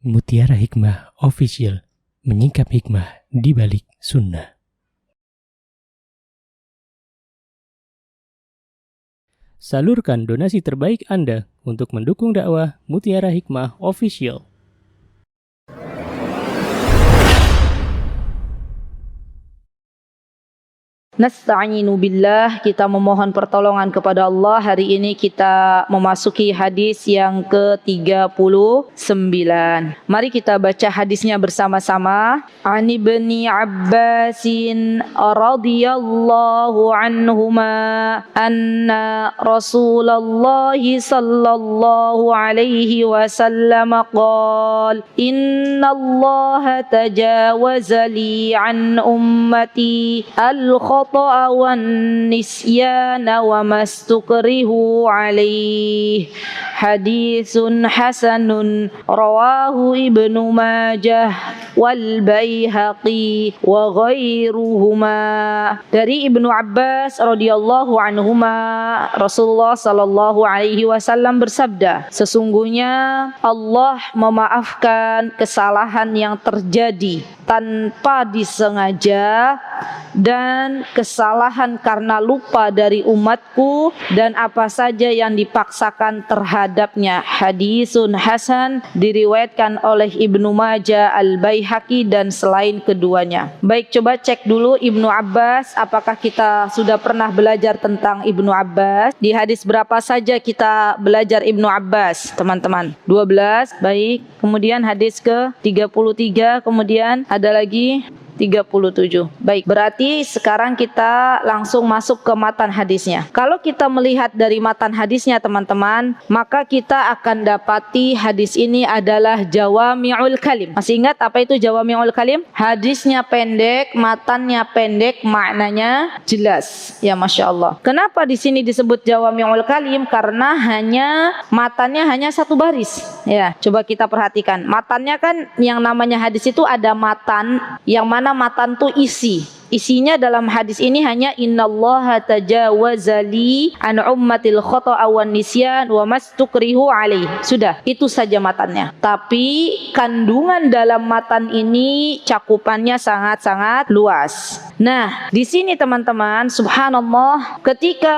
Mutiara Hikmah Official, menyingkap hikmah di balik sunnah. Salurkan donasi terbaik Anda untuk mendukung dakwah Mutiara Hikmah Official. Nasta'inu billah, kita memohon pertolongan kepada Allah. Hari ini kita memasuki hadis yang ke-39. Mari kita baca hadisnya bersama-sama. An Ibni Abbasin radhiyallahu anhuma anna Rasulullah sallallahu alaihi wasallam qala inna Allah tajawaza li an ummati al-khata'a wan-nisyana wa mastukrihu alaih. Hadisun hasanun rawahu Ibnu Majah wal Baihaqi wa ghairuhuma. Dari Ibnu Abbas radhiyallahu anhuma, Rasulullah sallallahu alaihi wasallam bersabda, sesungguhnya Allah memaafkan kesalahan yang terjadi tanpa disengaja dan kesalahan karena lupa dari umatku dan apa saja yang dipaksakan terhadapnya. Hadisun hasan, diriwayatkan oleh Ibnu Majah, Al-Baihaqi dan selain keduanya. Baik, coba cek dulu Ibnu Abbas, apakah kita sudah pernah belajar tentang Ibnu Abbas? Di hadis berapa saja kita belajar Ibnu Abbas, teman-teman? 12, baik. Kemudian hadis ke-33, kemudian ada lagi 37. Baik, berarti sekarang kita langsung masuk ke matan hadisnya. Kalau kita melihat dari matan hadisnya, teman-teman, maka kita akan dapati hadis ini adalah jawami'ul kalim. Masih ingat apa itu jawami'ul kalim? Hadisnya pendek, matannya pendek, maknanya jelas. Ya, Masya Allah. Kenapa di sini disebut jawami'ul kalim? Karena matannya hanya satu baris. Ya, coba kita perhatikan. Matannya kan yang namanya hadis itu ada matan, yang mana matan tuh isinya dalam hadis ini hanya innallaha tajawaza li an ummatil khata'a wan nisyan wa mastukrihu alaih. Sudah, itu saja matannya. Tapi kandungan dalam matan ini cakupannya sangat-sangat luas. Nah, di sini teman-teman, subhanallah, ketika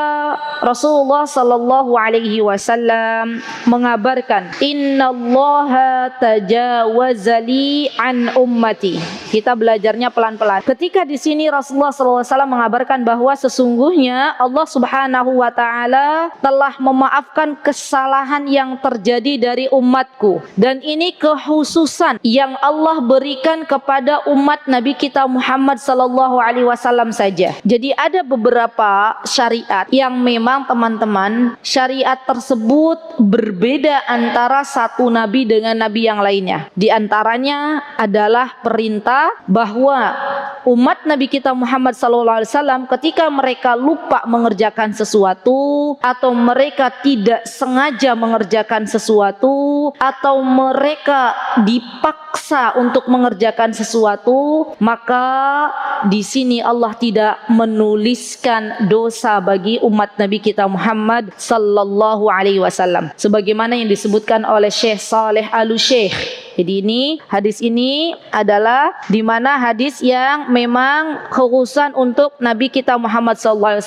Rasulullah sallallahu alaihi wasallam mengabarkan innallaha tajawaza li an ummati. Kita belajarnya pelan-pelan. Ketika di sini Rasulullah SAW mengabarkan bahwa sesungguhnya Allah Subhanahu wa Ta'ala telah memaafkan kesalahan yang terjadi dari umatku, dan ini kekhususan yang Allah berikan kepada umat Nabi kita Muhammad Sallallahu Alaihi Wasallam saja. Jadi ada beberapa syariat yang memang teman-teman, syariat tersebut berbeda antara satu nabi dengan nabi yang lainnya. Di antaranya adalah perintah bahwa umat Nabi kita Muhammad SAW ketika mereka lupa mengerjakan sesuatu, atau mereka tidak sengaja mengerjakan sesuatu, atau mereka dipaksa untuk mengerjakan sesuatu, maka di sini Allah tidak menuliskan dosa bagi umat Nabi kita Muhammad sallallahu alaihi wasallam, sebagaimana yang disebutkan oleh Syekh Saleh Al-Syekh. Jadi hadis ini adalah di mana hadis yang memang khususan untuk Nabi kita Muhammad SAW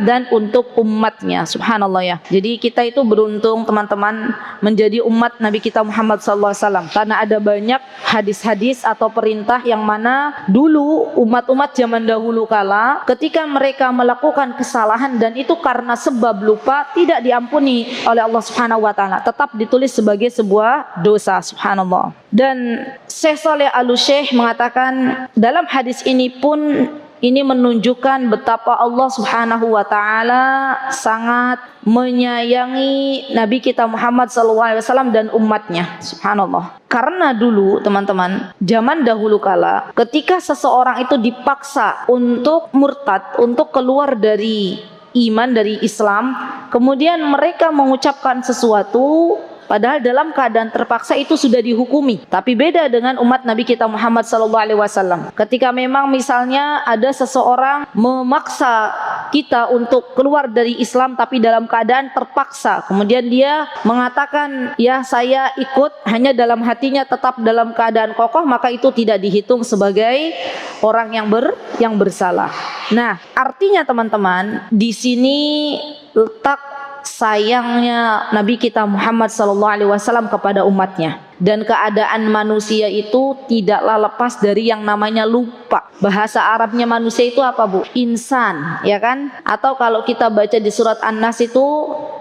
dan untuk umatnya. Subhanallah ya. Jadi kita itu beruntung teman-teman menjadi umat Nabi kita Muhammad SAW, karena ada banyak hadis-hadis atau perintah yang mana dulu umat-umat zaman dahulu kala ketika mereka melakukan kesalahan dan itu karena sebab lupa, tidak diampuni oleh Allah Subhanahu wa Ta'ala, tetap ditulis sebagai sebuah dosa. Subhanallah. Dan Syekh Saleh Al-Syekh mengatakan dalam hadis ini pun ini menunjukkan betapa Allah Subhanahu wa Ta'ala sangat menyayangi Nabi kita Muhammad SAW dan umatnya. Subhanallah. Karena dulu teman-teman, zaman dahulu kala ketika seseorang itu dipaksa untuk murtad, untuk keluar dari iman, dari Islam, kemudian mereka mengucapkan sesuatu, Padahal dalam keadaan terpaksa itu sudah dihukumi. Tapi beda dengan umat Nabi kita Muhammad SAW. Ketika memang misalnya ada seseorang memaksa kita untuk keluar dari Islam tapi dalam keadaan terpaksa, kemudian dia mengatakan ya saya ikut, hanya dalam hatinya tetap dalam keadaan kokoh, maka itu tidak dihitung sebagai orang yang bersalah. Nah, artinya teman-teman, di sini letak sayangnya Nabi kita Muhammad SAW kepada umatnya. Dan keadaan manusia itu tidaklah lepas dari yang namanya lupa. Bahasa Arabnya manusia itu apa, Bu? Insan, ya kan? Atau kalau kita baca di surat An-Nas itu,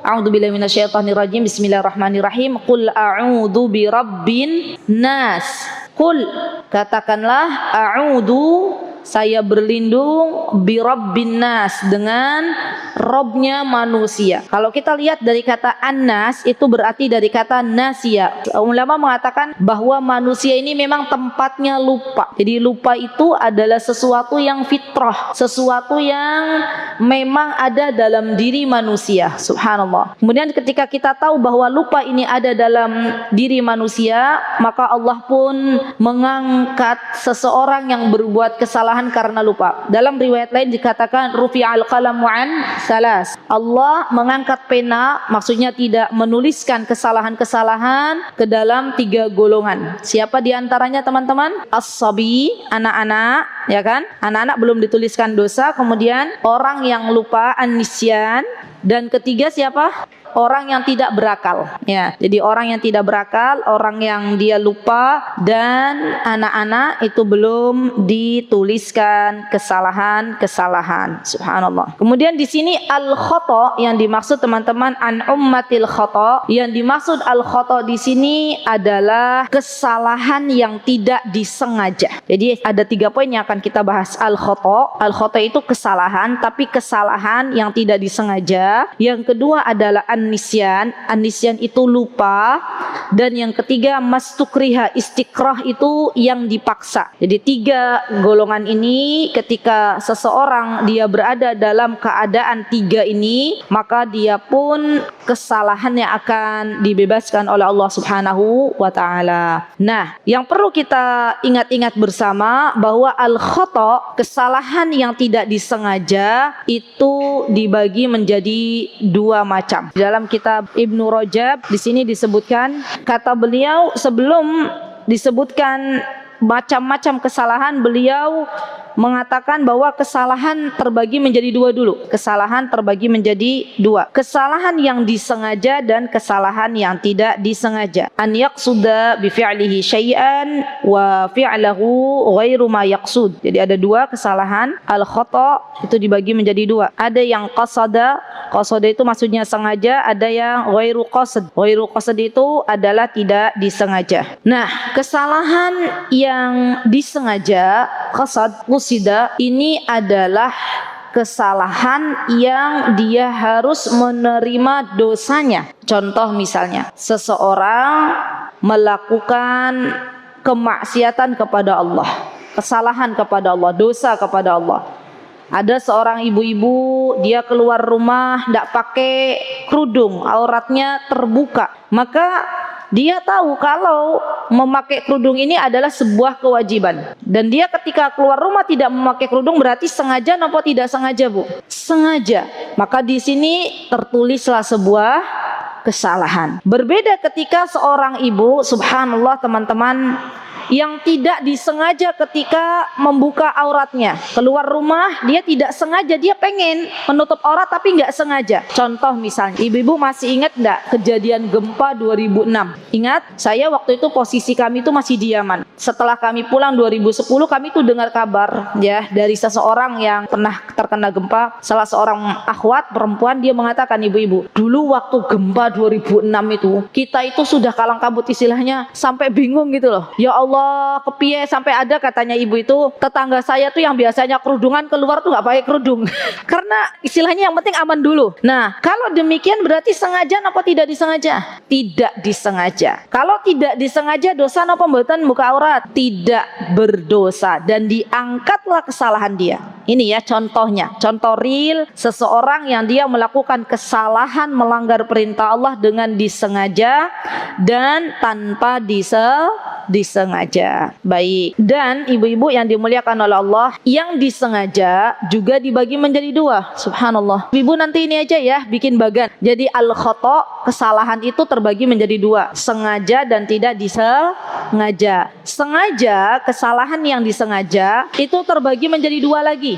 a'udzubillahi minasyaitonirrajim, bismillahirrahmanirrahim, qul a'udzu birabbin nas. Qul, katakanlah, a'udzu, saya berlindung, birabbin nas, dengan Robnya manusia. Kalau kita lihat dari kata An-Nas, itu berarti dari kata Nasia. Ulama mengatakan bahwa manusia ini memang tempatnya lupa. Jadi lupa itu adalah sesuatu yang fitrah, sesuatu yang memang ada dalam diri manusia. Subhanallah. Kemudian ketika kita tahu bahwa lupa ini ada dalam diri manusia, maka Allah pun mengangkat seseorang yang berbuat kesalahan karena lupa. Dalam riwayat lain dikatakan rufi'al qalamu an salas. Allah mengangkat pena, maksudnya tidak menuliskan kesalahan-kesalahan ke dalam 3 golongan. Siapa di antaranya teman-teman? As-sabi, anak-anak, ya kan? Anak-anak belum dituliskan dosa. Kemudian orang yang lupa, an-nisyan. Dan ketiga siapa? Orang yang tidak berakal, ya. Jadi orang yang tidak berakal, orang yang dia lupa, dan anak-anak itu belum dituliskan kesalahan-kesalahan. Subhanallah. Kemudian di sini al-khata yang dimaksud teman-teman, an ummatil khata, yang dimaksud al-khata di sini adalah kesalahan yang tidak disengaja. Jadi ada 3 poin yang akan kita bahas. Al-khata, al-khata itu kesalahan, tapi kesalahan yang tidak disengaja. Yang kedua adalah an-nisyan, an-nisyan itu lupa, dan yang ketiga mastukriha, istiqrah itu yang dipaksa. Jadi 3 golongan ini ketika seseorang dia berada dalam keadaan 3 ini, maka dia pun kesalahannya akan dibebaskan oleh Allah Subhanahu wa taala. Nah, yang perlu kita ingat-ingat bersama bahwa al-khata, kesalahan yang tidak disengaja, itu dibagi menjadi 2 macam. Dalam kitab Ibnu Rajab di sini disebutkan, kata beliau sebelum disebutkan macam-macam kesalahan, beliau mengatakan bahwa kesalahan terbagi menjadi 2 dulu. Kesalahan terbagi menjadi 2. Kesalahan yang disengaja dan kesalahan yang tidak disengaja. An yaqsuda bi fi'lihi syai'an wa fi'lahu ghairu ma yaqsud. Jadi ada 2 kesalahan. Al-khata itu dibagi menjadi 2. Ada yang qasada, qasada itu maksudnya sengaja, ada yang ghairu qasad. Ghairu qasad itu adalah tidak disengaja. Nah, kesalahan yang disengaja, qasad, ini adalah kesalahan yang dia harus menerima dosanya. Contoh misalnya, seseorang melakukan kemaksiatan kepada Allah, kesalahan kepada Allah, dosa kepada Allah. Ada seorang ibu-ibu, dia keluar rumah tidak pakai kerudung, auratnya terbuka. Maka dia tahu kalau memakai kerudung ini adalah sebuah kewajiban. Dan dia ketika keluar rumah tidak memakai kerudung, berarti sengaja atau tidak sengaja, Bu? Sengaja. Maka di sini tertulislah sebuah kesalahan. Berbeda ketika seorang ibu, subhanallah teman-teman, yang tidak disengaja ketika membuka auratnya. Keluar rumah, dia tidak sengaja, dia pengen menutup aurat tapi nggak sengaja. Contoh misalnya, ibu-ibu masih ingat nggak kejadian gempa 2006? Ingat, saya waktu itu posisi kami itu masih di Yaman. Setelah kami pulang 2010, kami tuh dengar kabar ya dari seseorang yang pernah terkena gempa. Salah seorang akhwat perempuan, dia mengatakan, ibu-ibu, dulu waktu gempa 2006 itu, kita itu sudah kalang kabut istilahnya, sampai bingung gitu loh. Ya Allah, kepiye sampai ada katanya ibu itu, tetangga saya tuh yang biasanya kerudungan keluar tuh nggak pakai kerudung karena istilahnya yang penting aman dulu. Nah, kalau demikian berarti sengaja apa tidak disengaja? Tidak disengaja. Kalau tidak disengaja, dosa apa mboten buka aurat? Tidak berdosa, dan diangkatlah kesalahan dia. Ini ya contohnya, contoh real seseorang yang dia melakukan kesalahan melanggar perintah Allah dengan disengaja dan tanpa disengaja. Baik. Dan ibu-ibu yang dimuliakan oleh Allah, yang disengaja juga dibagi menjadi dua. Subhanallah. Ibu nanti ini aja ya, bikin bagan. Jadi al-khata', kesalahan itu terbagi menjadi dua. Sengaja dan tidak disengaja. Sengaja, kesalahan yang disengaja itu terbagi menjadi dua lagi.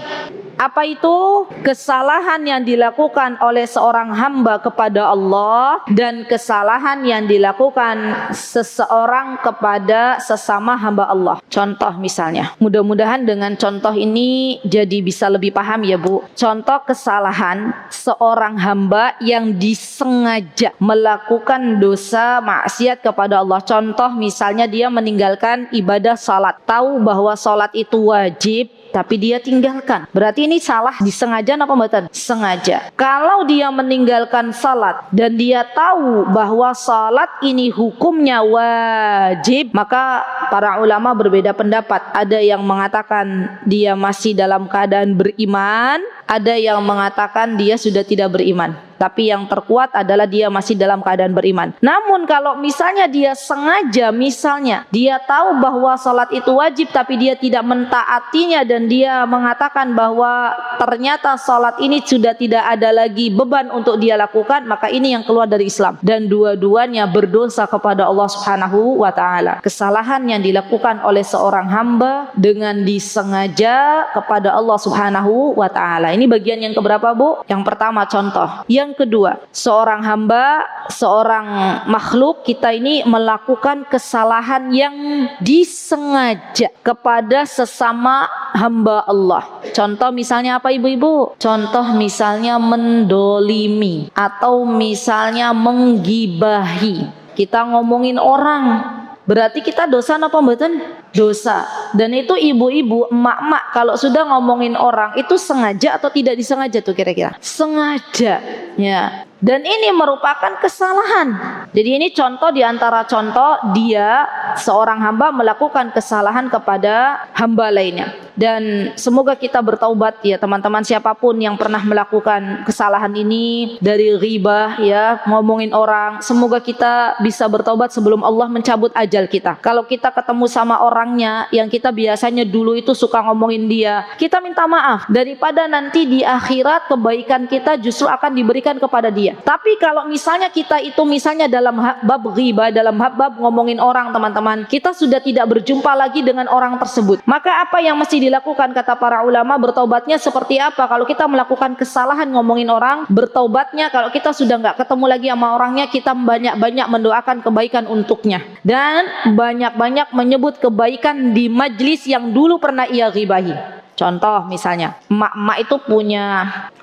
Apa itu? Kesalahan yang dilakukan oleh seorang hamba kepada Allah dan kesalahan yang dilakukan seseorang kepada sesama hamba Allah. Contoh misalnya, mudah-mudahan dengan contoh ini jadi bisa lebih paham ya Bu. Contoh kesalahan seorang hamba yang disengaja melakukan dosa maksiat kepada Allah. Contoh misalnya dia meninggalkan ibadah salat, tahu bahwa salat itu wajib tapi dia tinggalkan. Berarti ini salah disengaja apa mboten? Sengaja. Kalau dia meninggalkan salat dan dia tahu bahwa salat ini hukumnya wajib, maka para ulama berbeda pendapat. Ada yang mengatakan dia masih dalam keadaan beriman, ada yang mengatakan dia sudah tidak beriman. Tapi yang terkuat adalah dia masih dalam keadaan beriman. Namun kalau misalnya dia sengaja, misalnya dia tahu bahwa salat itu wajib tapi dia tidak mentaatinya dan dia mengatakan bahwa ternyata salat ini sudah tidak ada lagi beban untuk dia lakukan, maka ini yang keluar dari Islam dan dua-duanya berdosa kepada Allah Subhanahu wa taala. Kesalahan yang dilakukan oleh seorang hamba dengan disengaja kepada Allah Subhanahu wa taala. Ini bagian yang keberapa, Bu? Yang pertama contoh. Yang kedua, seorang hamba, seorang makhluk kita ini melakukan kesalahan yang disengaja kepada sesama hamba Allah. Contoh misalnya apa ibu-ibu? Contoh misalnya mendolimi atau misalnya menggibahi. Kita ngomongin orang, berarti kita dosa apa mboten? Dosa. Dan itu ibu-ibu, emak-emak kalau sudah ngomongin orang itu sengaja atau tidak disengaja tuh kira-kira? Sengaja. Ya. Dan ini merupakan kesalahan. Jadi ini contoh di antara contoh dia seorang hamba melakukan kesalahan kepada hamba lainnya. Dan semoga kita bertaubat ya teman-teman, siapapun yang pernah melakukan kesalahan ini dari ghibah ya, ngomongin orang, semoga kita bisa bertaubat sebelum Allah mencabut ajal kita. Kalau kita ketemu sama orangnya yang kita biasanya dulu itu suka ngomongin dia, kita minta maaf daripada nanti di akhirat kebaikan kita justru akan diberikan kepada dia. Tapi kalau misalnya kita itu misalnya dalam bab ghibah, dalam bab ngomongin orang teman-teman, kita sudah tidak berjumpa lagi dengan orang tersebut, maka apa yang mesti dilakukan kata para ulama? Bertaubatnya seperti apa? Kalau kita melakukan kesalahan ngomongin orang, bertaubatnya kalau kita sudah nggak ketemu lagi sama orangnya, kita banyak-banyak mendoakan kebaikan untuknya dan banyak-banyak menyebut kebaikan di majlis yang dulu pernah ia ghibahi. Contoh misalnya, emak-emak itu punya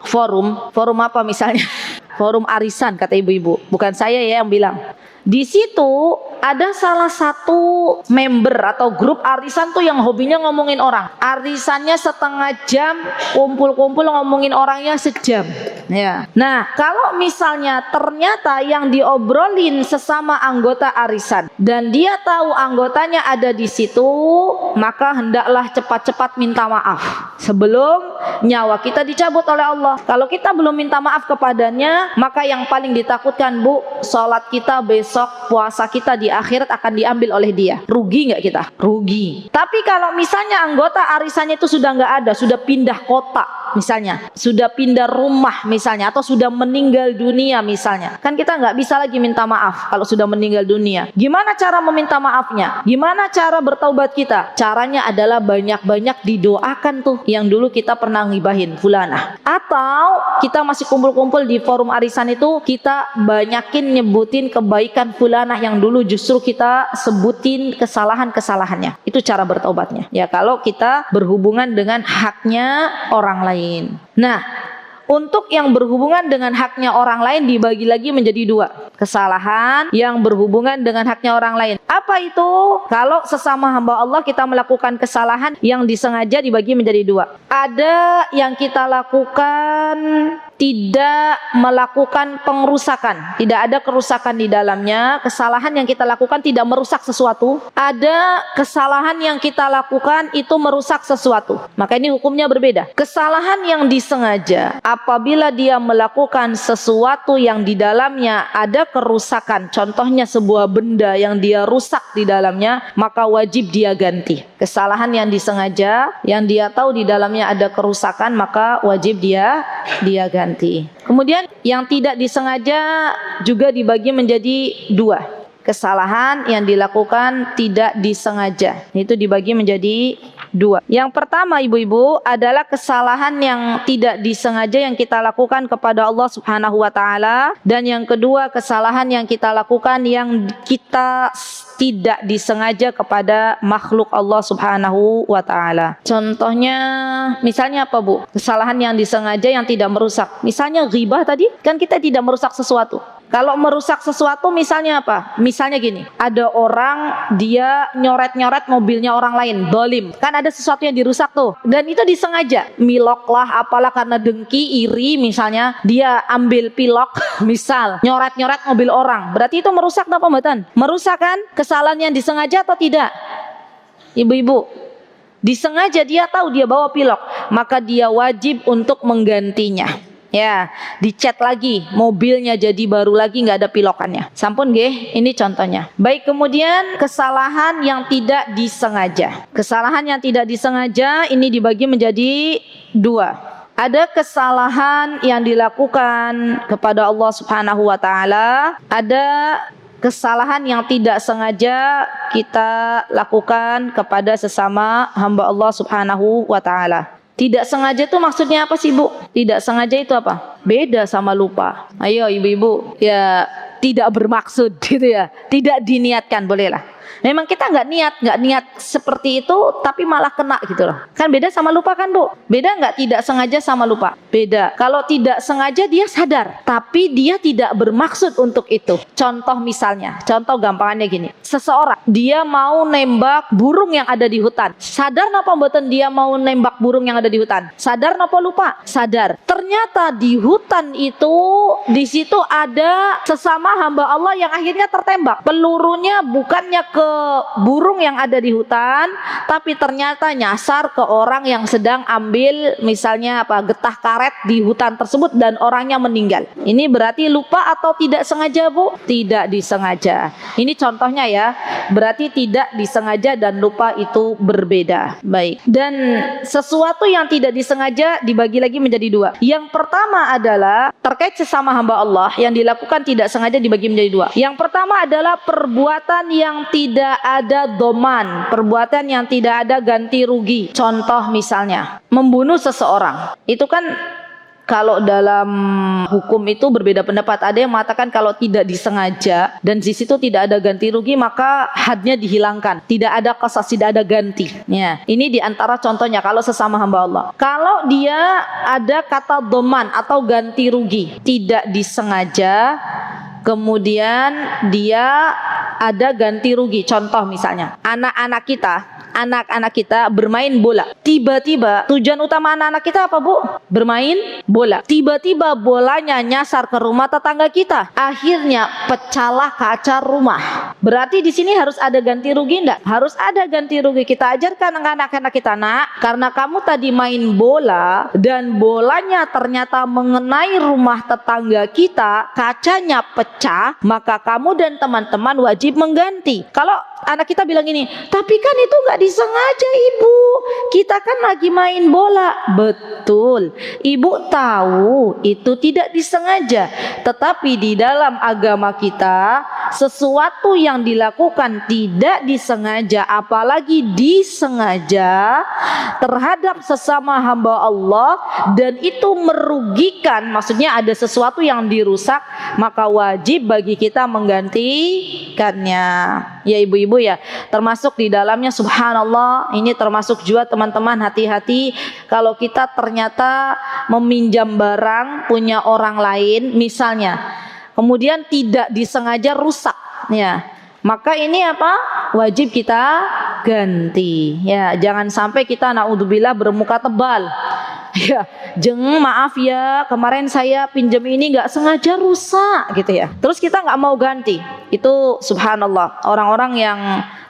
forum apa misalnya? Forum arisan kata ibu-ibu, bukan saya ya yang bilang. Di situ ada salah satu member atau grup arisan tuh yang hobinya ngomongin orang. Arisannya setengah jam, kumpul-kumpul ngomongin orangnya sejam. Ya. Nah, kalau misalnya ternyata yang diobrolin sesama anggota arisan dan dia tahu anggotanya ada di situ, maka hendaklah cepat-cepat minta maaf sebelum nyawa kita dicabut oleh Allah. Kalau kita belum minta maaf kepadanya, maka yang paling ditakutkan, Bu, sholat kita besok, puasa kita di akhirat akan diambil oleh dia. Rugi nggak kita? Rugi. Tapi kalau misalnya anggota arisannya itu sudah nggak ada, sudah pindah kota misalnya, sudah pindah rumah misalnya, atau sudah meninggal dunia misalnya, kan kita nggak bisa lagi minta maaf kalau sudah meninggal dunia. Gimana cara meminta maafnya? Gimana cara bertaubat kita? Caranya adalah banyak-banyak didoakan tuh yang dulu kita pernah ngibahin fulanah. Atau kita masih kumpul-kumpul di forum arisan itu, kita banyakin nyebutin kebaikan fulanah yang dulu justru kita sebutin kesalahan-kesalahannya. Itu cara bertaubatnya. Ya, kalau kita berhubungan dengan haknya orang lain. Nah, untuk yang berhubungan dengan haknya orang lain dibagi lagi menjadi dua. Kesalahan yang berhubungan dengan haknya orang lain. Apa itu? Kalau sesama hamba Allah kita melakukan kesalahan yang disengaja dibagi menjadi dua. Ada yang kita lakukan tidak melakukan pengrusakan, tidak ada kerusakan di dalamnya. Kesalahan yang kita lakukan tidak merusak sesuatu. Ada kesalahan yang kita lakukan itu merusak sesuatu, maka ini hukumnya berbeda. Kesalahan yang disengaja, apabila dia melakukan sesuatu yang di dalamnya ada kerusakan, contohnya sebuah benda yang dia rusak di dalamnya, maka wajib dia ganti. Kesalahan yang disengaja, yang dia tahu di dalamnya ada kerusakan, maka wajib dia ganti. Kemudian yang tidak disengaja juga dibagi menjadi dua. Kesalahan yang dilakukan tidak disengaja, itu dibagi menjadi dua. Yang pertama, ibu-ibu, adalah kesalahan yang tidak disengaja yang kita lakukan kepada Allah Subhanahu wa taala, dan yang kedua, kesalahan yang kita lakukan yang kita tidak disengaja kepada makhluk Allah Subhanahu wa taala. Contohnya misalnya apa, Bu? Kesalahan yang disengaja yang tidak merusak. Misalnya ghibah tadi, kan kita tidak merusak sesuatu. Kalau merusak sesuatu misalnya apa? Misalnya gini, ada orang dia nyoret-nyoret mobilnya orang lain, dolim. Kan ada sesuatu yang dirusak tuh. Dan itu disengaja. Milok lah, apalah karena dengki, iri misalnya. Dia ambil pilok, misal, nyoret-nyoret mobil orang. Berarti itu merusak apa mboten? Merusak kan? Kesalahan yang disengaja atau tidak? Ibu-ibu, disengaja, dia tahu dia bawa pilok, maka dia wajib untuk menggantinya. Ya, dicat lagi, mobilnya jadi baru lagi, nggak ada pilokannya. Sampun nggih, ini contohnya. Baik, kemudian kesalahan yang tidak disengaja. Kesalahan yang tidak disengaja ini dibagi menjadi dua. Ada kesalahan yang dilakukan kepada Allah Subhanahu wa taala, ada kesalahan yang tidak sengaja kita lakukan kepada sesama hamba Allah Subhanahu wa taala. Tidak sengaja itu maksudnya apa sih, Bu? Tidak sengaja itu apa? Beda sama lupa. Ayo ibu-ibu, ya tidak bermaksud gitu ya. Tidak diniatkan, bolehlah. Memang kita nggak niat seperti itu, tapi malah kena gitu loh. Kan beda sama lupa kan, Bu? Beda nggak tidak sengaja sama lupa? Beda. Kalau tidak sengaja dia sadar, tapi dia tidak bermaksud untuk itu. Contoh misalnya, contoh gampangannya gini. Seseorang, dia mau nembak burung yang ada di hutan. Sadar napa mboten dia mau nembak burung yang ada di hutan? Sadar napa lupa? Sadar. Ternyata di hutan itu, di situ ada sesama hamba Allah yang akhirnya tertembak. Pelurunya bukannya ke burung yang ada di hutan, tapi ternyata nyasar ke orang yang sedang ambil misalnya getah karet di hutan tersebut dan orangnya meninggal. Ini berarti lupa atau tidak sengaja, Bu? Tidak disengaja. Ini contohnya ya. Berarti tidak disengaja dan lupa itu berbeda. Baik. Dan sesuatu yang tidak disengaja dibagi lagi menjadi dua. Yang pertama adalah terkait sesama hamba Allah yang dilakukan tidak sengaja dibagi menjadi dua. Yang pertama adalah perbuatan yang tidak ada doman, perbuatan yang tidak ada ganti rugi. Contoh misalnya membunuh seseorang. Itu kan kalau dalam hukum itu berbeda pendapat. Ada yang mengatakan kalau tidak disengaja dan di situ tidak ada ganti rugi, maka hadnya dihilangkan. Tidak ada qasas, tidak ada ganti. Ya, ini diantara contohnya kalau sesama hamba Allah. Kalau dia ada kata doman atau ganti rugi, tidak disengaja, kemudian dia ada ganti rugi. Contoh misalnya, anak-anak kita bermain bola. Tiba-tiba tujuan utama anak-anak kita apa, Bu? Bermain bola. Tiba-tiba bolanya nyasar ke rumah tetangga kita. Akhirnya pecahlah kaca rumah. Berarti di sini harus ada ganti rugi enggak? Harus ada ganti rugi. Kita ajarkan anak-anak kita, nak, karena kamu tadi main bola dan bolanya ternyata mengenai rumah tetangga kita, kacanya pecah, maka kamu dan teman-teman wajib mengganti. Kalau anak kita bilang gini, tapi kan itu nggak disengaja, Ibu, kita kan lagi main bola. Betul, Ibu tahu itu tidak disengaja, tetapi di dalam agama kita sesuatu yang dilakukan tidak disengaja apalagi disengaja terhadap sesama hamba Allah dan itu merugikan, maksudnya ada sesuatu yang dirusak, maka wajib bagi kita menggantikannya. Ya ibu-ibu ya, termasuk di dalamnya subhanallah, ini termasuk juga teman-teman, hati-hati kalau kita ternyata meminjam barang punya orang lain misalnya, kemudian tidak disengaja rusak ya, maka ini apa? Wajib kita ganti ya. Jangan sampai kita naudzubillah bermuka tebal. Ya, maaf ya, kemarin saya pinjam ini nggak sengaja rusak gitu ya. Terus kita nggak mau ganti. Itu subhanallah, orang-orang yang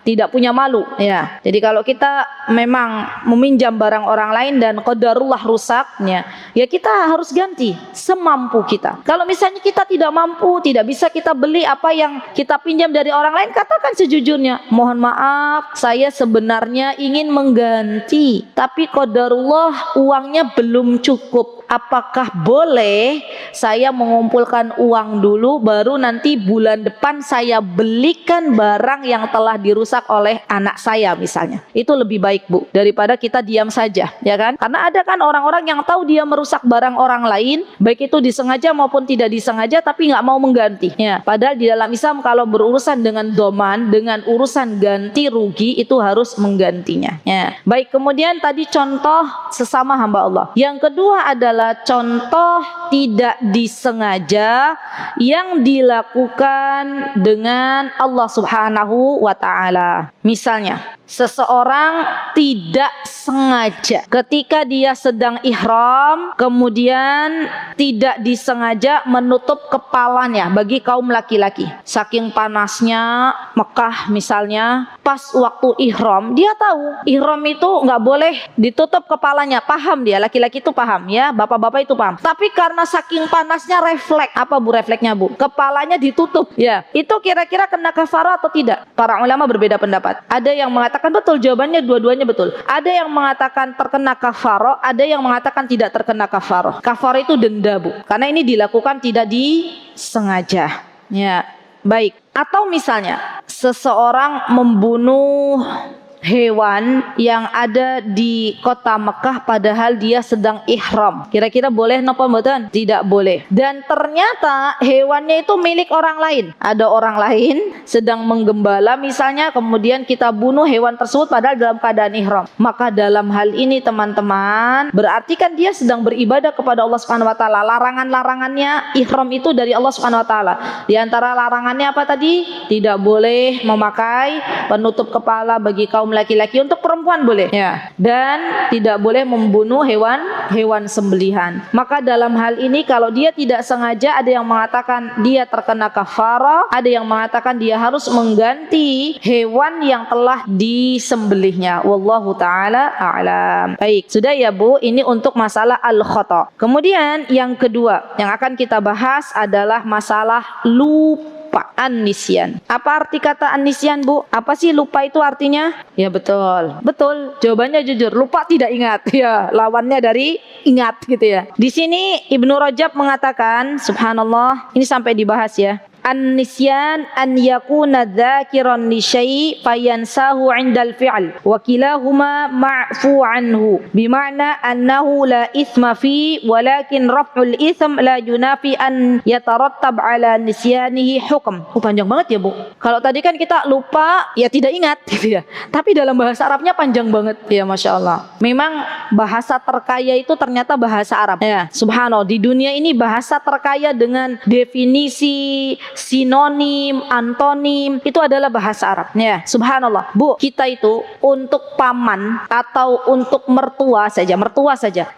tidak punya malu ya. Jadi kalau kita memang meminjam barang orang lain dan qadarullah rusaknya, ya kita harus ganti semampu kita. Kalau misalnya kita tidak mampu, tidak bisa kita beli apa yang kita pinjam dari orang lain, katakan sejujurnya, mohon maaf, saya sebenarnya ingin mengganti, tapi qadarullah uangnya belum cukup. Apakah boleh saya mengumpulkan uang dulu, baru nanti bulan depan saya belikan barang yang telah dirusak oleh anak saya misalnya? Itu lebih baik, Bu, daripada kita diam saja, ya kan? Karena ada kan orang-orang yang tahu dia merusak barang orang lain, baik itu disengaja maupun tidak disengaja, tapi nggak mau mengganti ya. Padahal di dalam Islam kalau berurusan dengan doman, dengan urusan ganti rugi, itu harus menggantinya ya. Baik, kemudian tadi contoh sesama hamba Allah. Yang kedua adalah contoh tidak disengaja yang dilakukan dengan Allah Subhanahu wa ta'ala. Misalnya, seseorang tidak sengaja ketika dia sedang ihram, kemudian tidak disengaja menutup kepalanya bagi kaum laki-laki. Saking panasnya Mekah misalnya, pas waktu ihram, dia tahu ihram itu nggak boleh ditutup kepalanya. Paham dia, laki-laki itu paham ya, bapak-bapak itu paham. Tapi karena saking panasnya refleks, apa Bu refleksnya Bu? Kepalanya ditutup ya. Itu kira-kira kena kafarah atau tidak? Para ulama berbeda pendapat. Ada yang mengatakan betul, jawabannya dua-duanya betul. Ada yang mengatakan terkena kafarah, ada yang mengatakan tidak terkena kafarah. Kafarah itu denda, Bu, karena ini dilakukan tidak disengaja ya. Baik, atau misalnya seseorang membunuh hewan yang ada di kota Mekah padahal dia sedang ihram. Kira-kira boleh napa mboten? Tidak boleh. Dan ternyata hewannya itu milik orang lain. Ada orang lain sedang menggembala misalnya, kemudian kita bunuh hewan tersebut padahal dalam keadaan ihram. Maka dalam hal ini teman-teman, berarti kan dia sedang beribadah kepada Allah Subhanahu wa taala. Larangan-larangannya ihram itu dari Allah Subhanahu wa taala. Di antara larangannya apa tadi? Tidak boleh memakai penutup kepala bagi kaum laki-laki, untuk perempuan boleh ya, dan tidak boleh membunuh hewan sembelihan. Maka dalam hal ini kalau dia tidak sengaja, ada yang mengatakan dia terkena kafarah, ada yang mengatakan dia harus mengganti hewan yang telah disembelihnya. Wallahu taala a'lam. Baik, sudah ya Bu, ini untuk masalah al-khata. Kemudian yang kedua yang akan kita bahas adalah masalah lupa. An-nisyan. Apa arti kata an-nisyan, Bu? Apa sih lupa itu artinya? Ya betul. Betul. Jawabannya jujur, lupa tidak ingat. Ya, lawannya dari ingat gitu ya. Di sini Ibnu Rajab mengatakan, subhanallah, ini sampai dibahas ya. An-nisyan an yakuna dzakiran li syai' fayansahu 'indal fi'l wa kilahuma ma'fu anhu bima'na annahu la itsma fi walakin raf'ul itsm la yunafi an yatarattab 'ala nisyanihi hukm. Panjang banget ya Bu. Kalau tadi kan kita lupa ya tidak ingat gitu ya. Tapi dalam bahasa Arabnya panjang banget ya, Masya Allah. Memang bahasa terkaya itu ternyata bahasa Arab ya. Subhanallah, di dunia ini bahasa terkaya dengan definisi, sinonim, antonim, itu adalah bahasa Arab ya. Subhanallah Bu, kita itu untuk paman atau untuk mertua saja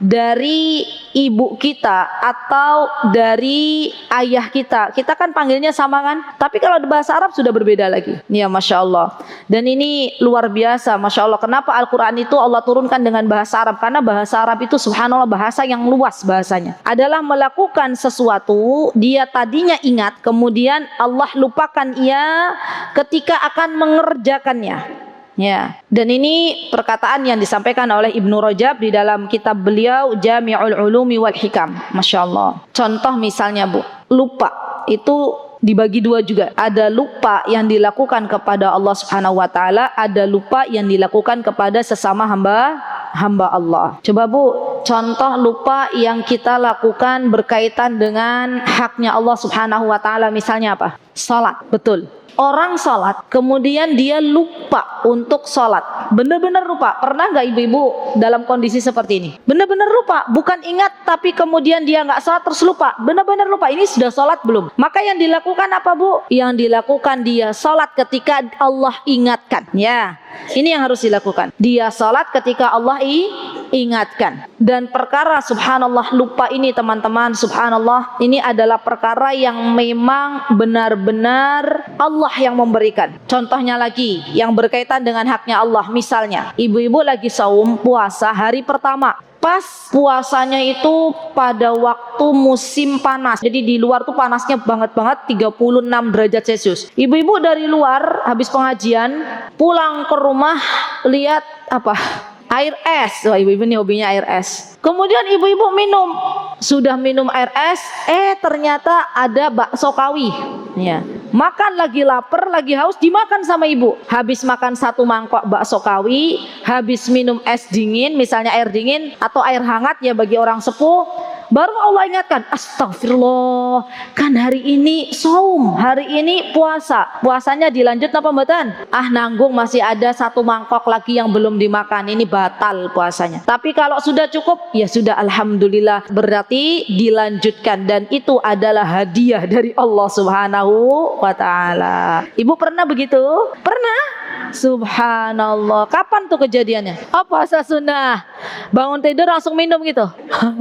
dari ibu kita atau dari ayah kita, kita kan panggilnya sama kan, tapi kalau di bahasa Arab sudah berbeda lagi ya, Masya Allah. Dan ini luar biasa, Masya Allah. Kenapa Al-Quran itu Allah turunkan dengan bahasa Arab? Karena bahasa Arab itu subhanallah bahasa yang luas. Bahasanya adalah melakukan sesuatu, dia tadinya ingat, kemudian Allah lupakan ia ketika akan mengerjakannya ya. Dan ini perkataan yang disampaikan oleh Ibnu Rajab di dalam kitab beliau Jami'ul Ulumi wal Hikam. Masya Allah. Contoh misalnya Bu, lupa itu dibagi dua juga. Ada lupa yang dilakukan kepada Allah Subhanahu wa taala, ada lupa yang dilakukan kepada sesama hamba Allah. Coba Bu, contoh lupa yang kita lakukan berkaitan dengan haknya Allah Subhanahu wa taala, misalnya apa? Salat. Betul. Orang salat, kemudian dia lupa untuk salat. Benar-benar lupa. Pernah nggak ibu-ibu dalam kondisi seperti ini? Benar-benar lupa. Bukan ingat, tapi kemudian dia nggak salat terus lupa. Benar-benar lupa. Ini sudah salat belum? Maka yang dilakukan apa Bu? Yang dilakukan dia salat ketika Allah ingatkan. Ya, ini yang harus dilakukan. Dia salat ketika Allah ingatkan. Dan perkara subhanallah lupa ini teman-teman, subhanallah ini adalah perkara yang memang benar-benar Allah yang memberikan. Contohnya lagi yang berkaitan dengan haknya Allah, misalnya ibu-ibu lagi saum puasa hari pertama, pas puasanya itu pada waktu musim panas. Jadi di luar tuh panasnya banget 36 derajat Celcius. Ibu-ibu dari luar habis pengajian pulang ke rumah lihat apa? Air es. Wah, ibu-ibu nih hobinya air es. Kemudian ibu-ibu sudah minum air es, ternyata ada bakso kawi. Ya. Makan lagi lapar, lagi haus, dimakan sama ibu. Habis makan satu mangkok bakso kawi, habis minum es dingin, misalnya air dingin atau air hangat ya bagi orang sepuh, baru Allah ingatkan, astagfirullah, kan hari ini saum, hari ini puasa. Puasanya dilanjut apa mboten? Nanggung masih ada satu mangkok lagi yang belum dimakan, ini batal puasanya. Tapi kalau sudah cukup, ya sudah alhamdulillah, berarti dilanjutkan, dan itu adalah hadiah dari Allah Subhanahu wa ta'ala. Ibu pernah begitu? Pernah? Subhanallah. Kapan tuh kejadiannya? Puasa sunnah. Bangun tidur langsung minum gitu.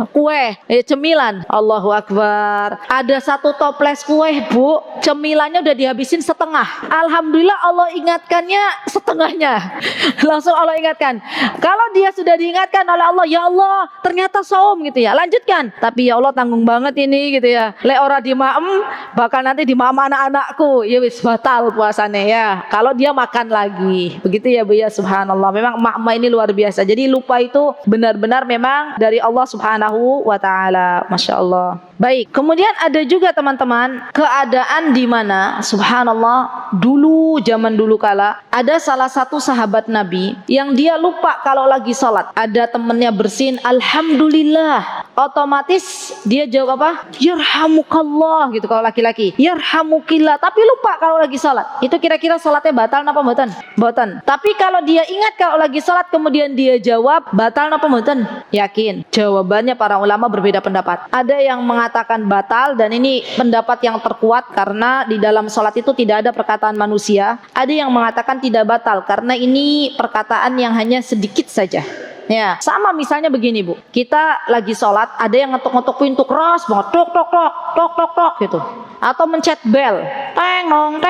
Kue, cemilan. Allahu Akbar. Ada satu toples kue, Bu. Cemilannya udah dihabisin setengah. Alhamdulillah Allah ingatkannya setengahnya. Langsung Allah ingatkan. Kalau dia sudah diingatkan oleh Allah, ya Allah, ternyata saum gitu ya. Lanjutkan. Tapi ya Allah tanggung banget ini gitu ya. Le ora dimaem, bakal nanti dimaem anak-anakku. Ya wis batal puasanya ya. Kalau dia makan lagi. Begitu ya Bu ya, subhanallah. Memang emak-emak ini luar biasa. Jadi lupa itu benar-benar memang dari Allah Subhanahu wa ta'ala. Masya Allah. Baik, kemudian ada juga teman-teman keadaan di mana subhanallah dulu, zaman dulu kala ada salah satu sahabat Nabi yang dia lupa kalau lagi sholat. Ada temennya bersin, alhamdulillah, otomatis dia jawab apa? Yarhamukallah gitu kalau laki-laki, yarhamukillah, tapi lupa kalau lagi sholat. Itu kira-kira sholatnya batal apa mboten? Mboten. Tapi kalau dia ingat kalau lagi sholat kemudian dia jawab, batal apa mboten? Yakin? Jawabannya para ulama berbeda pendapat. Ada yang mengatakan batal, dan ini pendapat yang terkuat karena di dalam sholat itu tidak ada perkataan manusia. Ada yang mengatakan tidak batal karena ini perkataan yang hanya sedikit saja. Ya, sama misalnya begini Bu, kita lagi sholat, ada yang ngetok-ngetok pintu keras banget, tok tok tok tok tok tok gitu, atau mencet bel, teng nong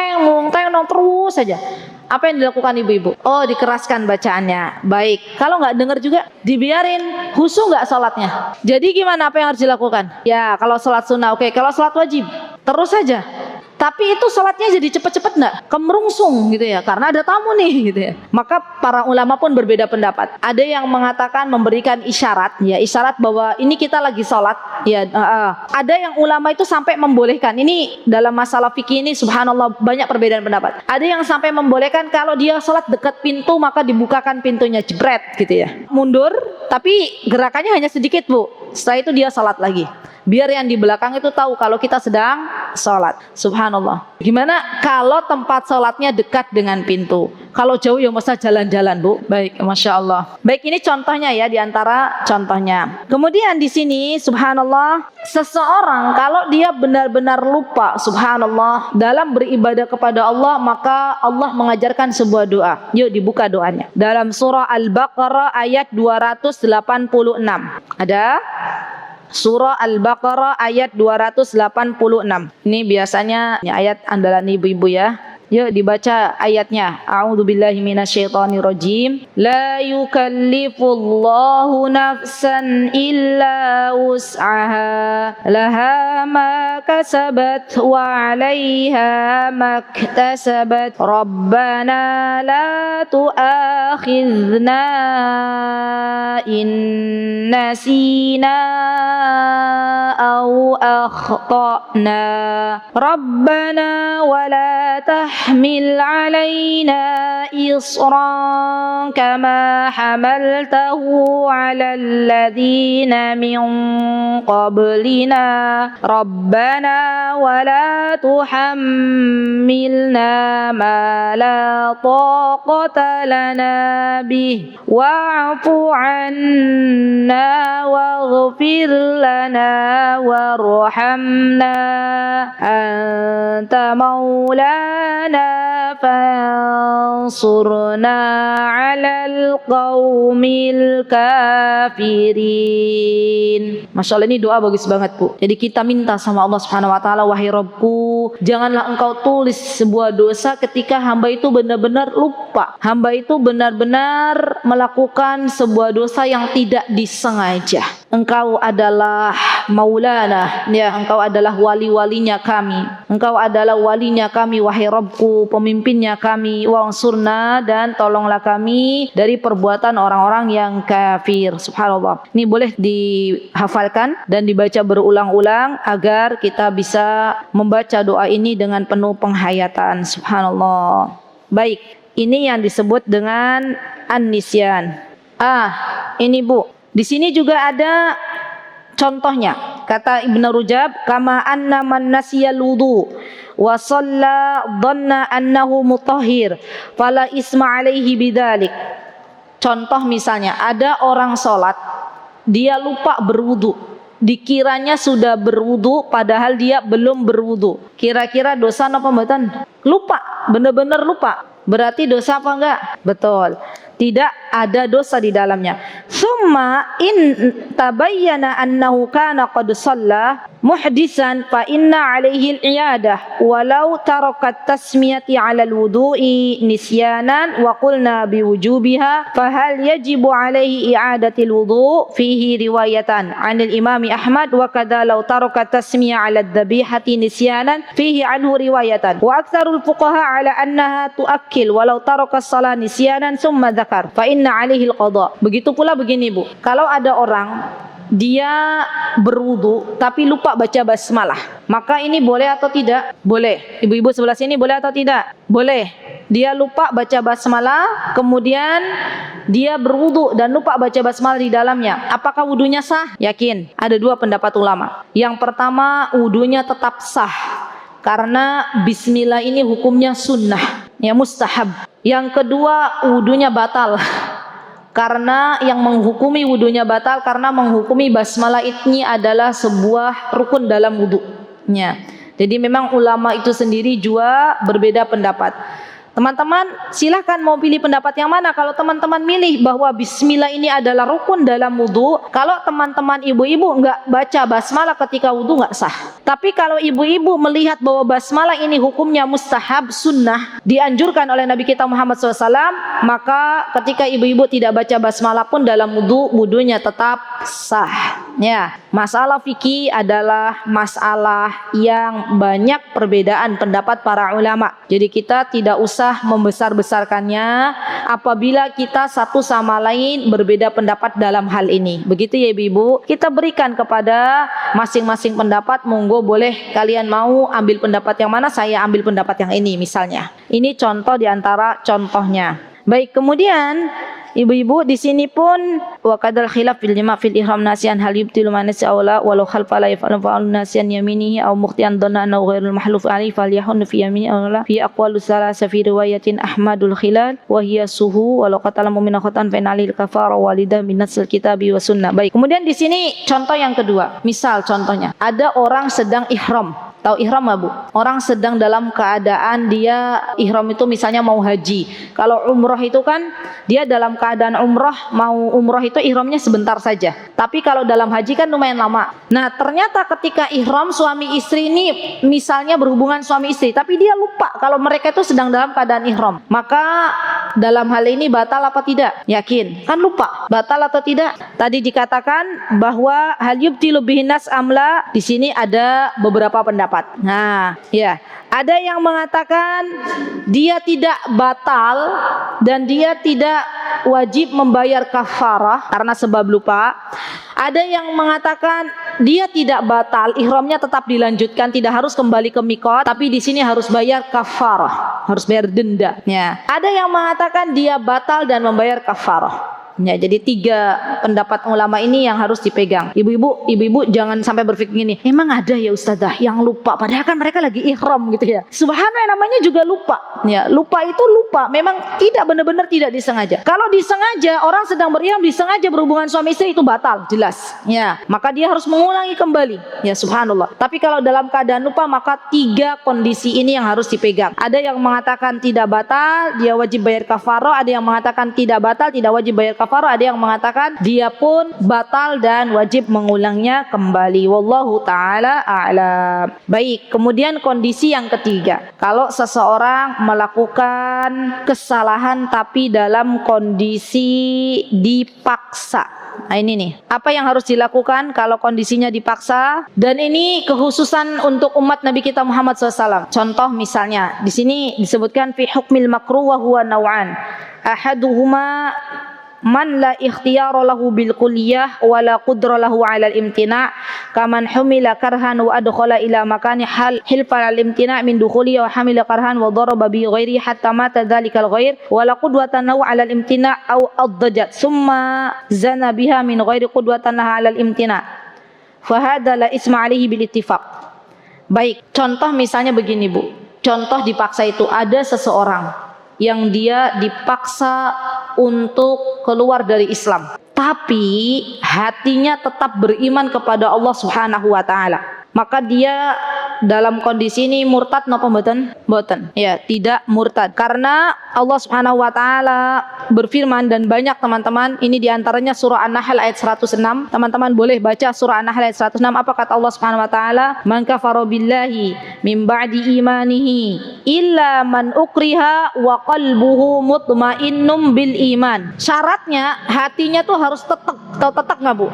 terus saja. Apa yang dilakukan ibu-ibu? Oh, dikeraskan bacaannya. Baik, kalau nggak dengar juga dibiarin, khusyuk nggak sholatnya. Jadi gimana, apa yang harus dilakukan? Ya, kalau sholat sunnah oke, kalau sholat wajib terus saja. Tapi itu sholatnya jadi cepet-cepet nggak? Kemerungsung gitu ya, karena ada tamu nih gitu ya. Maka para ulama pun berbeda pendapat. Ada yang mengatakan memberikan isyarat, ya isyarat bahwa ini kita lagi sholat. Ya, ada yang ulama itu sampai membolehkan. Ini dalam masalah fikih ini subhanallah banyak perbedaan pendapat. Ada yang sampai membolehkan kalau dia sholat dekat pintu maka dibukakan pintunya, jebret gitu ya. Mundur, tapi gerakannya hanya sedikit Bu. Setelah itu dia sholat lagi. Biar yang di belakang itu tahu kalau kita sedang sholat. Subhanallah. Gimana kalau tempat sholatnya dekat dengan pintu? Kalau jauh ya masa jalan-jalan Bu. Baik, Masya Allah. Baik, ini contohnya ya, diantara contohnya. Kemudian di sini subhanallah, seseorang kalau dia benar-benar lupa subhanallah dalam beribadah kepada Allah, maka Allah mengajarkan sebuah doa. Yuk dibuka doanya. Dalam surah Al-Baqarah ayat 286. Ada? Surah Al-Baqarah ayat 286. Ini biasanya ayat andalan ibu-ibu ya. Yuk dibaca ayatnya. A'udzubillahi minasyaitonirrajim. La yukallifullahu nafsan illa wus'aha. Laha ma kasabat wa 'alaiha maktasabat. Rabbana la tu'akhidhna in nasina aw akhtana. Rabbana wa la tahmil 'alaina isran kama hamaltahu 'alal ladzina min qablina. Rabbana wa la tuhammilna ma la taqata lana bih wa'fu 'anna waghfir lana warhamna anta maulana وانصرنا على القوم الكافرين. Masya Allah, ini doa bagus banget Bu. Jadi kita minta sama Allah Subhanahu Wa Taala, wahai Rabbku, janganlah Engkau tulis sebuah dosa ketika hamba itu benar-benar lupa. Hamba itu benar-benar melakukan sebuah dosa yang tidak disengaja. Engkau adalah Maulana, ya, Engkau adalah wali-walinya kami. Engkau adalah walinya kami, wahai Rabbku, pemimpinnya kami. Wansurna, dan tolonglah kami dari perbuatan orang-orang yang kafir. Subhanallah. Ini boleh dihafalkan dan dibaca berulang-ulang agar kita bisa membaca doa ini dengan penuh penghayatan. Subhanallah. Baik, ini yang disebut dengan an-nisyan. Ini Bu. Di sini juga ada contohnya. Kata Ibnu Rujab, kama anna man nasiyal wudu wa shalla dhanna annahu mutahhir fala isma alaihi bidzalik. Contoh misalnya, ada orang sholat, dia lupa berwudu. Dikiranya sudah berwudu padahal dia belum berwudu. Kira-kira dosa apa mboten? Lupa, benar-benar lupa. Berarti dosa apa enggak? Betul. Tidak ada dosa di dalamnya. Summa in tabayyana annahu kana qad shalla muhdisan fa inna alaihi al-iyadah walau tarakat tasmiyati 'ala al-wudu'i nisyanan wa qulna biwujubiha fa hal yajibu alaihi i'adatil wudu' fihi riwayatan 'an al-imam Ahmad wa kadza law tarakat tasmiyah 'ala ad-dhabihati nisyanan fihi anhu riwayatan wa aktsarul fuqaha 'ala annaha tu'akkil walau taraka as-shalah nisyanan summa dzakar fa inna alaihi al-qada. Begitu pula begini Bu, kalau ada orang dia berwudu tapi lupa baca basmalah, maka ini boleh atau tidak? Boleh. Ibu-ibu sebelah sini boleh atau tidak? Boleh. Dia lupa baca basmalah, kemudian dia berwudu dan lupa baca basmalah di dalamnya. Apakah wudunya sah? Yakin. Ada dua pendapat ulama. Yang pertama, wudunya tetap sah karena bismillah ini hukumnya sunnah, ya, mustahab. Yang kedua, wudunya batal. Karena yang menghukumi wudunya batal karena menghukumi basmalah ini adalah sebuah rukun dalam wudunya. Jadi memang ulama itu sendiri juga berbeda pendapat. Teman-teman silahkan mau pilih pendapat yang mana. Kalau teman-teman milih bahwa bismillah ini adalah rukun dalam wudu, kalau teman-teman ibu-ibu enggak baca basmalah ketika wudu enggak sah. Tapi kalau ibu-ibu melihat bahwa basmalah ini hukumnya mustahab, sunnah, dianjurkan oleh Nabi kita Muhammad SAW, maka ketika ibu-ibu tidak baca basmalah pun dalam wudu, wudunya tetap sah. Ya, masalah fikih adalah masalah yang banyak perbedaan pendapat para ulama. Jadi kita tidak usah membesar-besarkannya apabila kita satu sama lain berbeda pendapat dalam hal ini. Begitu ya ibu-ibu, kita berikan kepada masing-masing pendapat. Monggo boleh kalian mau ambil pendapat yang mana, saya ambil pendapat yang ini misalnya. Ini contoh diantara contohnya. Baik, kemudian ibu-ibu di sini pun wa kadal khilaf fil jama' fil ihram nasiyan hal yubtilu manasi aula walau khalfa la yaf'alu fa'al nasiyan yaminihi aw mukhtian dhanna annahu ghairul mahluf alaihi falyahun fi yamini aw la fi aqwalu salasa fi riwayatin Ahmadul khilal wa hiya suhu walau qatala mu'mina khatan fa inalil kafara walidah min nasil kitabi wa sunnah. Baik, kemudian di sini contoh yang kedua. Misal contohnya, ada orang sedang ihram. Tahu ihram nggak Bu? Orang sedang dalam keadaan dia ihram itu misalnya mau haji. Kalau umroh itu kan dia dalam keadaan umroh, mau umroh itu ihramnya sebentar saja. Tapi kalau dalam haji kan lumayan lama. Nah ternyata ketika ihram suami istri ini misalnya berhubungan suami istri, tapi dia lupa kalau mereka itu sedang dalam keadaan ihram. Maka dalam hal ini batal apa tidak? Yakin? Kan lupa. Batal atau tidak? Tadi dikatakan bahwa hal yubtilu bihin nas amla. Di sini ada beberapa pendapat. Nah, ya, ada yang mengatakan dia tidak batal dan dia tidak wajib membayar kafarah karena sebab lupa. Ada yang mengatakan dia tidak batal, ihramnya tetap dilanjutkan, tidak harus kembali ke miqat, tapi di sini harus bayar kafarah, harus bayar denda. Ya. Ada yang mengatakan dia batal dan membayar kafarah. Ya, jadi 3 pendapat ulama ini yang harus dipegang. Ibu-ibu jangan sampai berpikir gini, emang ada ya ustazah yang lupa, padahal kan mereka lagi ihram gitu ya. Subhanallah, namanya juga lupa. Ya, lupa itu lupa, memang tidak benar-benar tidak disengaja. Kalau disengaja, orang sedang berihram disengaja berhubungan suami istri, itu batal, jelas. Ya, maka dia harus mengulangi kembali. Ya, subhanallah. Tapi kalau dalam keadaan lupa, maka 3 kondisi ini yang harus dipegang. Ada yang mengatakan tidak batal, dia wajib bayar kafarah. Ada yang mengatakan tidak batal, tidak wajib bayar kafarah. Ada yang mengatakan dia pun batal dan wajib mengulangnya kembali. Wallahu ta'ala a'lam. Baik, kemudian kondisi yang ketiga, kalau seseorang melakukan kesalahan tapi dalam kondisi dipaksa. Nah, ini nih, apa yang harus dilakukan kalau kondisinya dipaksa? Dan ini kekhususan untuk umat Nabi kita Muhammad SAW. Contoh misalnya, di sini disebutkan fi hukmil makruh wa huwa naw'an. Ahaduhuma man la ikhtiyara lahu bil kulliyah wa la qudra lahu 'ala al-imtina' kaman humila karhan wa adkhala ila makani hilfa al-imtina' min dukhuli wa hamila karhan wa daraba bi ghairi hatta mata dhalika al-ghair wa la qudwatan lahu 'ala al-imtina' aw ad-dajat thumma zana biha min ghairi qudwatan lahu 'ala al-imtina' fa hadha la isma 'alaihi bil ittifaq. Baik, contoh misalnya begini Bu. Contoh dipaksa itu, ada seseorang yang dia dipaksa untuk keluar dari Islam, tapi hatinya tetap beriman kepada Allah Subhanahu wa taala. Maka dia dalam kondisi ini murtad napa mboten? Mboten. Ya, tidak murtad. Karena Allah Subhanahu wa taala berfirman, dan banyak teman-teman, ini diantaranya surah An-Nahl ayat 106. Teman-teman boleh baca surah An-Nahl ayat 106. Apa kata Allah Subhanahu wa taala? Man kafara billahi min ba'di imanihi illa man ukriha wa qalbuhu mutmainnum bil iman. Syaratnya hatinya tuh harus tetap enggak Bu?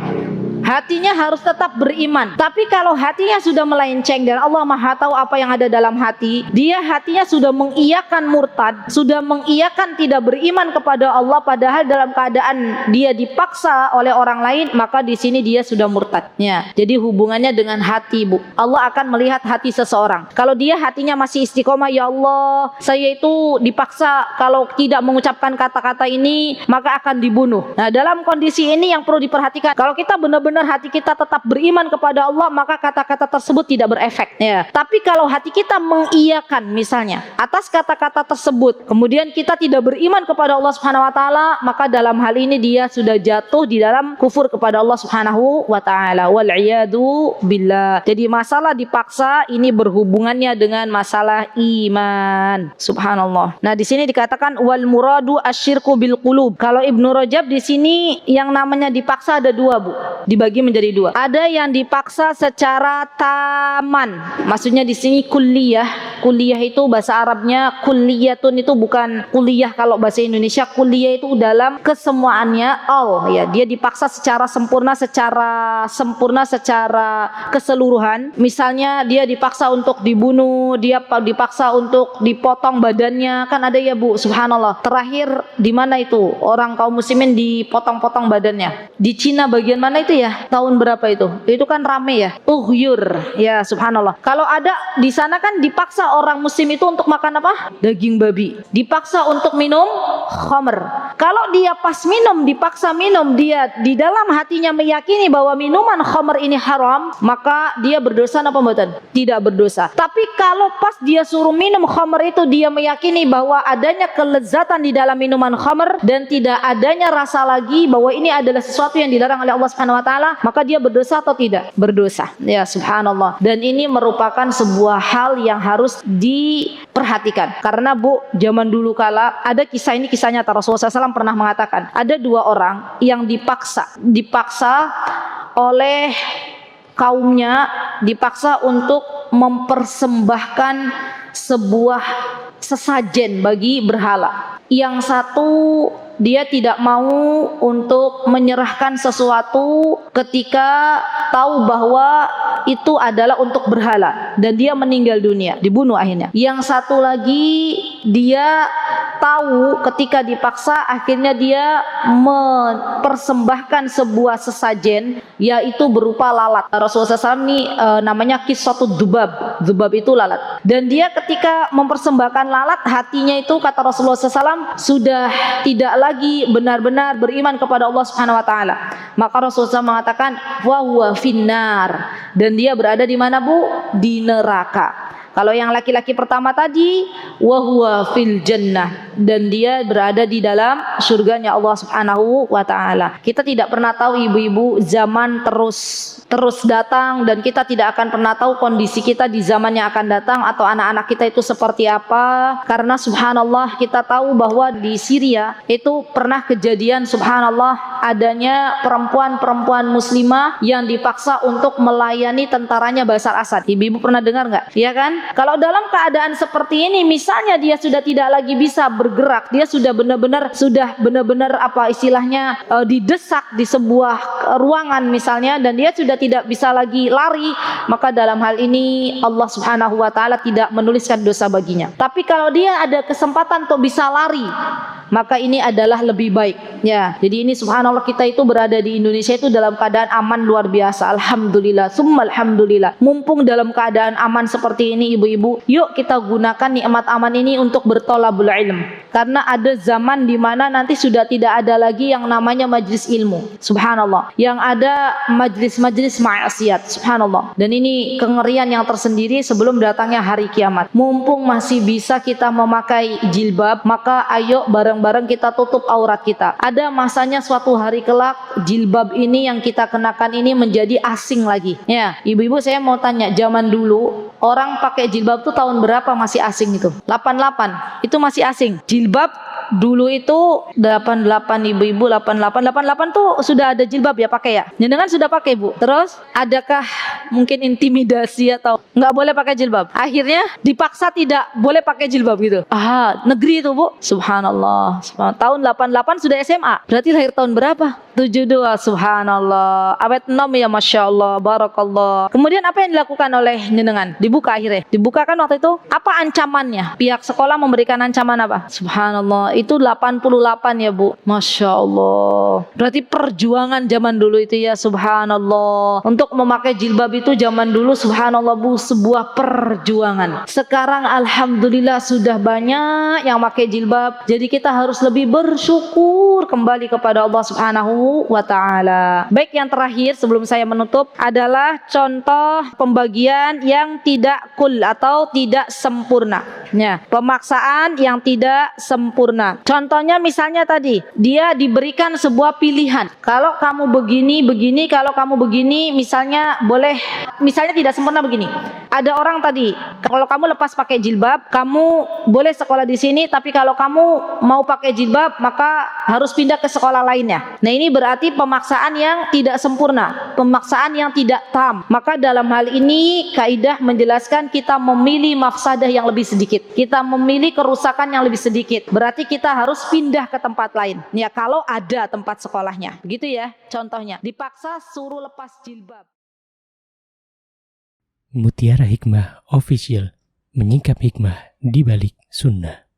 Hatinya harus tetap beriman. Tapi kalau hatinya sudah melenceng dan Allah Maha tahu apa yang ada dalam hati, dia hatinya sudah mengiyakan murtad, sudah mengiyakan tidak beriman kepada Allah, padahal dalam keadaan dia dipaksa oleh orang lain, maka di sini dia sudah murtad. Ya, jadi hubungannya dengan hati Bu. Allah akan melihat hati seseorang. Kalau dia hatinya masih istiqomah, ya Allah, saya itu dipaksa, kalau tidak mengucapkan kata-kata ini maka akan dibunuh. Nah, dalam kondisi ini yang perlu diperhatikan, kalau kita benar-benar hati kita tetap beriman kepada Allah, maka kata-kata tersebut tidak berefek. Ya. Tapi kalau hati kita mengiyakan misalnya atas kata-kata tersebut, kemudian kita tidak beriman kepada Allah Subhanahu wa taala, maka dalam hal ini dia sudah jatuh di dalam kufur kepada Allah Subhanahu wa taala. Wal iyadu billah. Jadi masalah dipaksa ini berhubungannya dengan masalah iman. Subhanallah. Nah, di sini dikatakan wal muradu asyirku bil qulub. Kalau Ibnu Rajab di sini yang namanya dipaksa ada 2 Bu. Dibagi menjadi 2. Ada yang dipaksa secara taman. Maksudnya di sini kuliah. Kuliah itu bahasa Arabnya kulliyatun, itu bukan kuliah kalau bahasa Indonesia. Kuliah itu dalam kesemuaannya all. Ya, dia dipaksa secara sempurna, secara keseluruhan. Misalnya dia dipaksa untuk dibunuh, dia dipaksa untuk dipotong badannya. Kan ada ya Bu, subhanallah. Terakhir di mana itu? Orang kaum muslimin dipotong-potong badannya. Di Cina bagian mana itu ya? Tahun berapa itu? Itu kan rame ya. Uhyur. Ya, subhanallah. Kalau ada di sana kan dipaksa orang muslim itu untuk makan apa? Daging babi. Dipaksa untuk minum khamr. Kalau dia pas minum, dipaksa minum, dia di dalam hatinya meyakini bahwa minuman khamr ini haram, maka dia berdosa apa mboten? Tidak berdosa. Tapi kalau pas dia suruh minum khamr itu, dia meyakini bahwa adanya kelezatan di dalam minuman khamr dan tidak adanya rasa lagi bahwa ini adalah sesuatu yang dilarang oleh Allah Subhanahu wa taala, maka dia berdosa atau tidak? Berdosa. Ya, subhanallah. Dan ini merupakan sebuah hal yang harus diperhatikan. Karena Bu, zaman dulu kala ada kisah, ini kisah nyata, Rasulullah SAW pernah mengatakan, ada 2 orang yang dipaksa oleh kaumnya, dipaksa untuk mempersembahkan sebuah sesajen bagi berhala. Yang satu dia tidak mau untuk menyerahkan sesuatu ketika tahu bahwa itu adalah untuk berhala, dan dia meninggal dunia, dibunuh akhirnya. Yang satu lagi dia tahu ketika dipaksa akhirnya dia mempersembahkan sebuah sesajen yaitu berupa lalat. Rasulullah SAW ini namanya kisatu dzubab. Dzubab itu lalat. Dan dia ketika mempersembahkan lalat, hatinya itu kata Rasulullah SAW sudah tidak lagi benar-benar beriman kepada Allah Subhanahu wa taala. Maka Rasulullah SAW mengatakan wa huwa finnar, dan dia berada di mana, Bu? Di neraka. Kalau yang laki-laki pertama tadi wa huwa fil jannah, dan dia berada di dalam surganya Allah Subhanahu wa taala. Kita tidak pernah tahu ibu-ibu, zaman terus datang, dan kita tidak akan pernah tahu kondisi kita di zaman yang akan datang atau anak-anak kita itu seperti apa. Karena subhanallah kita tahu bahwa di Syria itu pernah kejadian subhanallah adanya perempuan-perempuan muslimah yang dipaksa untuk melayani tentaranya Bashar Assad. Ibu-ibu pernah dengar nggak? Iya kan? Kalau dalam keadaan seperti ini, misalnya dia sudah tidak lagi bisa bergerak, dia sudah benar-benar apa istilahnya didesak di sebuah ruangan misalnya, dan dia sudah tidak bisa lagi lari, maka dalam hal ini Allah Subhanahu wa taala tidak menuliskan dosa baginya. Tapi kalau dia ada kesempatan untuk bisa lari, maka ini adalah lebih baik. Ya, jadi ini subhanallah kita itu berada di Indonesia itu dalam keadaan aman luar biasa. Alhamdulillah, summa alhamdulillah. Mumpung dalam keadaan aman seperti ini ibu-ibu, yuk kita gunakan nikmat aman ini untuk bertolabul ilm. Karena ada zaman di mana nanti sudah tidak ada lagi yang namanya majlis ilmu. Subhanallah. Yang ada majlis-majlis maksiat. Subhanallah. Dan ini kengerian yang tersendiri sebelum datangnya hari kiamat. Mumpung masih bisa kita memakai jilbab, maka ayo bareng-bareng kita tutup aurat kita. Ada masanya suatu hari kelak jilbab ini yang kita kenakan ini menjadi asing lagi. Ya, ibu-ibu saya mau tanya, zaman dulu orang pakai jilbab tuh tahun berapa masih asing itu? 88. Itu masih asing. Jilbab dulu itu 88 ibu-ibu, 88 tuh sudah ada jilbab ya pakai ya? Jenengan sudah pakai Bu? Terus adakah mungkin intimidasi atau nggak boleh pakai jilbab? Akhirnya dipaksa tidak boleh pakai jilbab gitu. Negeri itu Bu. Subhanallah. Tahun 88 sudah SMA. Berarti lahir tahun berapa? 72. Subhanallah. Awet 6 ya, Masya Allah. Barakallah. Kemudian apa yang dilakukan oleh jenengan? Dibuka akhirnya. Dibuka kan waktu itu. Apa ancamannya? Pihak sekolah memberikan ancaman apa? Subhanallah. Itu 88 ya Bu. Masya Allah. Berarti perjuangan zaman dulu itu ya, subhanallah. Untuk memakai jilbab itu zaman dulu subhanallah Bu, sebuah perjuangan. Sekarang alhamdulillah sudah banyak yang pakai jilbab. Jadi kita harus lebih bersyukur kembali kepada Allah Subhanahu wa taala. Baik, yang terakhir sebelum saya menutup adalah contoh pembagian yang tidak kul atau tidak sempurna. Ya, pemaksaan yang tidak sempurna. Contohnya misalnya tadi, dia diberikan sebuah pilihan. Kalau kamu begini, kalau kamu begini, misalnya boleh, misalnya tidak sempurna begini. Ada orang tadi, kalau kamu lepas pakai jilbab, kamu boleh sekolah di sini, tapi kalau kamu mau pakai jilbab, maka harus pindah ke sekolah lainnya. Nah, ini berarti pemaksaan yang tidak sempurna, pemaksaan yang tidak tam. Maka dalam hal ini kaidah menjelaskan kita memilih mafsadah yang lebih sedikit. Kita memilih kerusakan yang lebih sedikit. Berarti kita harus pindah ke tempat lain. Ya, kalau ada tempat sekolahnya. Begitu ya contohnya. Dipaksa suruh lepas jilbab. Mutiara Hikmah Official, menyingkap hikmah di balik sunnah.